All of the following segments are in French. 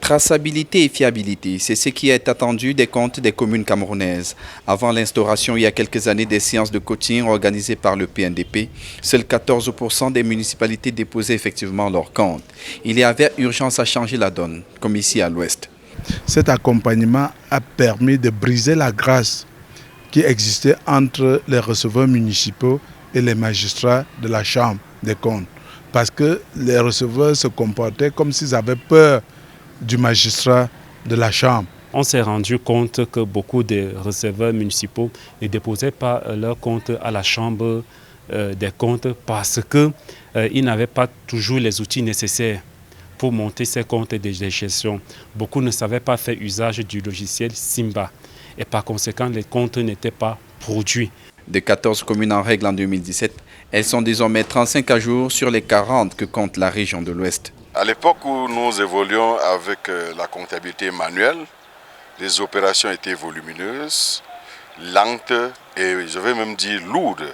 Traçabilité et fiabilité, c'est ce qui est attendu des comptes des communes camerounaises. Avant l'instauration il y a quelques années des séances de coaching organisées par le PNDP, seuls 14% des municipalités déposaient effectivement leurs comptes. Il y avait urgence à changer la donne, comme ici à l'Ouest. Cet accompagnement a permis de briser la grâce qui existait entre les receveurs municipaux et les magistrats de la Chambre des comptes. Parce que les receveurs se comportaient comme s'ils avaient peur du magistrat de la Chambre. On s'est rendu compte que beaucoup de receveurs municipaux ne déposaient pas leurs comptes à la Chambre des comptes parce qu'ils n'avaient pas toujours les outils nécessaires pour monter ces comptes de gestion. Beaucoup ne savaient pas faire usage du logiciel Simba et par conséquent les comptes n'étaient pas produits. De 14 communes en règle en 2017, elles sont désormais 35 à jour sur les 40 que compte la région de l'Ouest. À l'époque où nous évoluions avec la comptabilité manuelle, les opérations étaient volumineuses, lentes et je vais même dire lourdes.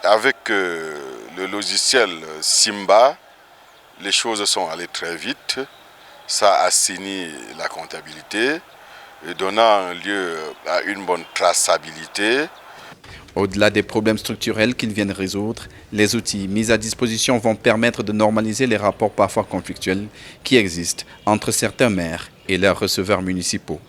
Avec le logiciel Simba, les choses sont allées très vite. Ça a assaini la comptabilité, donnant lieu à une bonne traçabilité. Au-delà des problèmes structurels qu'ils viennent résoudre, les outils mis à disposition vont permettre de normaliser les rapports parfois conflictuels qui existent entre certains maires et leurs receveurs municipaux.